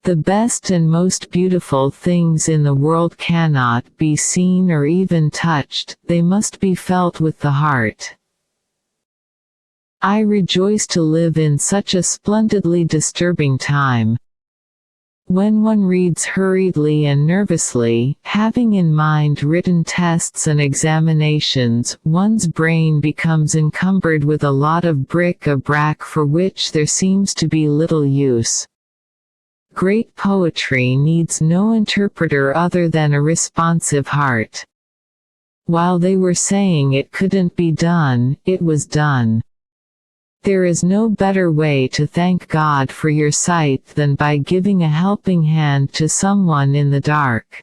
The best and most beautiful things in the world cannot be seen or even touched, they must be felt with the heart. I rejoice to live in such a splendidly disturbing time. When one reads hurriedly and nervously, having in mind written tests and examinations, one's brain becomes encumbered with a lot of bric-a-brac for which there seems to be little use. Great poetry needs no interpreter other than a responsive heart. While they were saying it couldn't be done, it was done. There is no better way to thank God for your sight than by giving a helping hand to someone in the dark.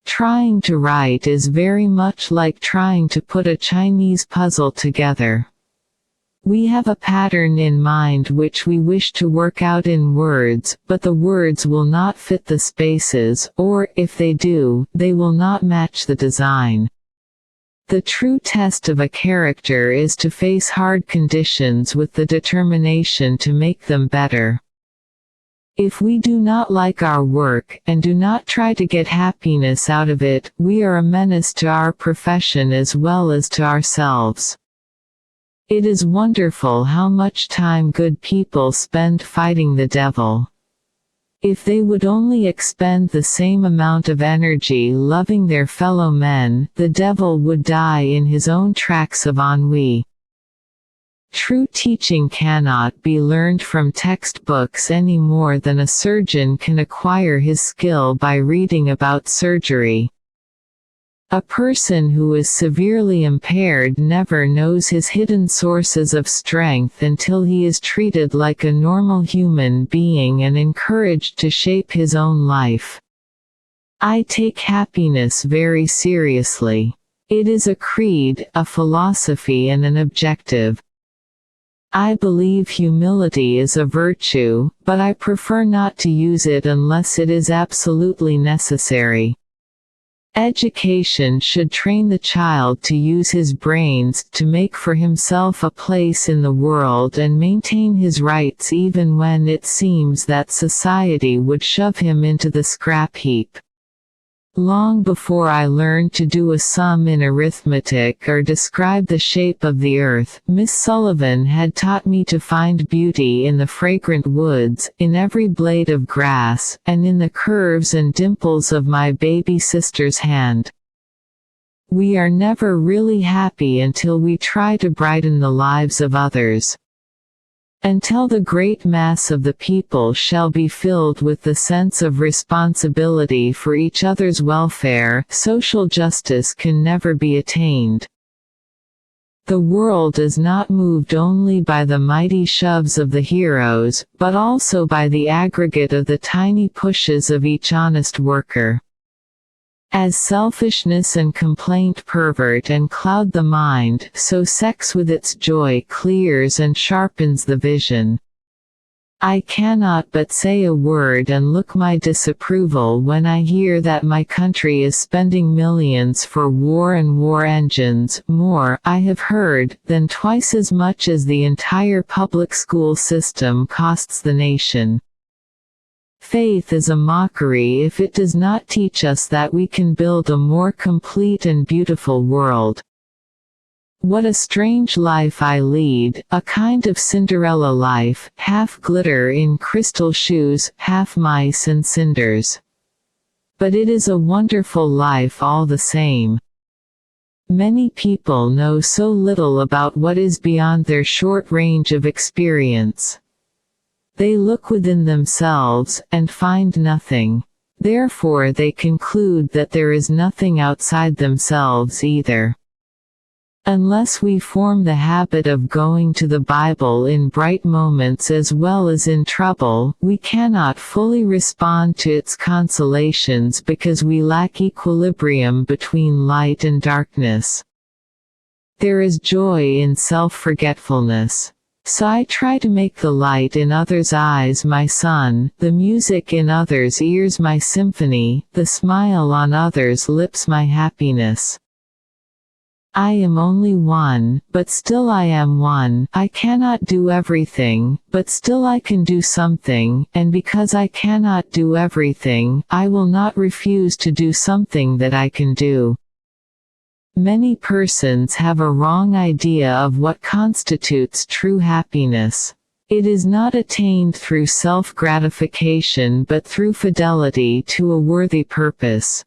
Trying to write is very much like trying to put a Chinese puzzle together. We have a pattern in mind which we wish to work out in words, but the words will not fit the spaces, or, if they do, they will not match the design. The true test of a character is to face hard conditions with the determination to make them better. If we do not like our work, and do not try to get happiness out of it, we are a menace to our profession as well as to ourselves. It is wonderful how much time good people spend fighting the devil. If they would only expend the same amount of energy loving their fellow men, the devil would die in his own tracks of ennui. True teaching cannot be learned from textbooks any more than a surgeon can acquire his skill by reading about surgery. A person who is severely impaired never knows his hidden sources of strength until he is treated like a normal human being and encouraged to shape his own life. I take happiness very seriously. It is a creed, a philosophy and an objective. I believe humility is a virtue, but I prefer not to use it unless it is absolutely necessary. Education should train the child to use his brains, to make for himself a place in the world and maintain his rights even when it seems that society would shove him into the scrap heap. Long before I learned to do a sum in arithmetic or describe the shape of the earth, Miss Sullivan had taught me to find beauty in the fragrant woods, in every blade of grass, and in the curves and dimples of my baby sister's hand. We are never really happy until we try to brighten the lives of others. Until the great mass of the people shall be filled with the sense of responsibility for each other's welfare, social justice can never be attained. The world is not moved only by the mighty shoves of the heroes, but also by the aggregate of the tiny pushes of each honest worker. As selfishness and complaint pervert and cloud the mind, so sex with its joy clears and sharpens the vision. I cannot but say a word and look my disapproval when I hear that my country is spending millions for war and war engines, more, I have heard, than twice as much as the entire public school system costs the nation. Faith is a mockery if it does not teach us that we can build a more complete and beautiful world. What a strange life I lead, a kind of Cinderella life, half glitter in crystal shoes, half mice and cinders. But it is a wonderful life all the same. Many people know so little about what is beyond their short range of experience. They look within themselves, and find nothing. Therefore they conclude that there is nothing outside themselves either. Unless we form the habit of going to the Bible in bright moments as well as in trouble, we cannot fully respond to its consolations because we lack equilibrium between light and darkness. There is joy in self-forgetfulness. So I try to make the light in others' eyes my sun, the music in others' ears my symphony, the smile on others' lips my happiness. I am only one, but still I am one. I cannot do everything, but still I can do something, and because I cannot do everything, I will not refuse to do something that I can do. Many persons have a wrong idea of what constitutes true happiness. It is not attained through self-gratification but through fidelity to a worthy purpose.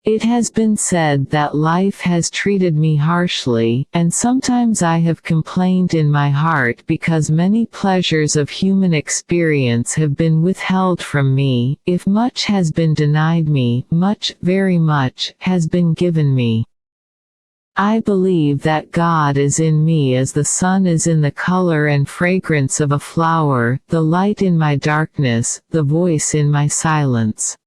It has been said that life has treated me harshly, and sometimes I have complained in my heart because many pleasures of human experience have been withheld from me. If much has been denied me, much, very much, has been given me. I believe that God is in me as the sun is in the color and fragrance of a flower, the light in my darkness, the voice in my silence.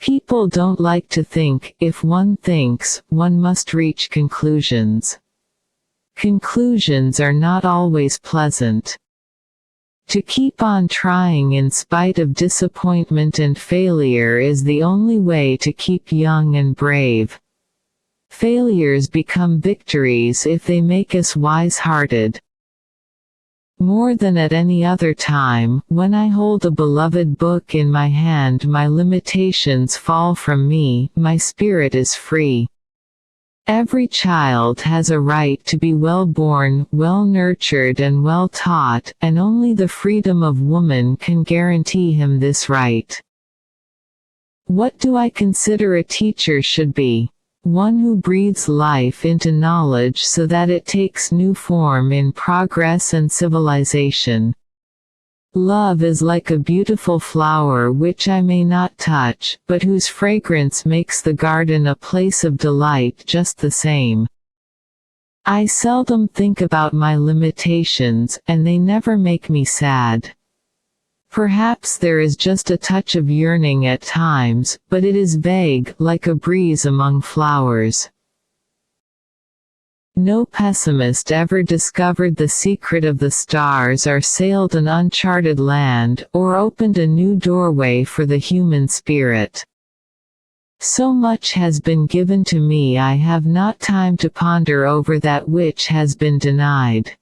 People don't like to think. If one thinks, one must reach conclusions. Conclusions are not always pleasant. To keep on trying in spite of disappointment and failure is the only way to keep young and brave. Failures become victories if they make us wise-hearted. More than at any other time, when I hold a beloved book in my hand, my limitations fall from me, my spirit is free. Every child has a right to be well born, well nurtured and well taught, and only the freedom of woman can guarantee him this right. What do I consider a teacher should be? One who breathes life into knowledge so that it takes new form in progress and civilization. Love is like a beautiful flower which I may not touch, but whose fragrance makes the garden a place of delight just the same. I seldom think about my limitations, and they never make me sad. Perhaps there is just a touch of yearning at times, but it is vague, like a breeze among flowers. No pessimist ever discovered the secret of the stars or sailed an uncharted land, or opened a new doorway for the human spirit. So much has been given to me I have not time to ponder over that which has been denied.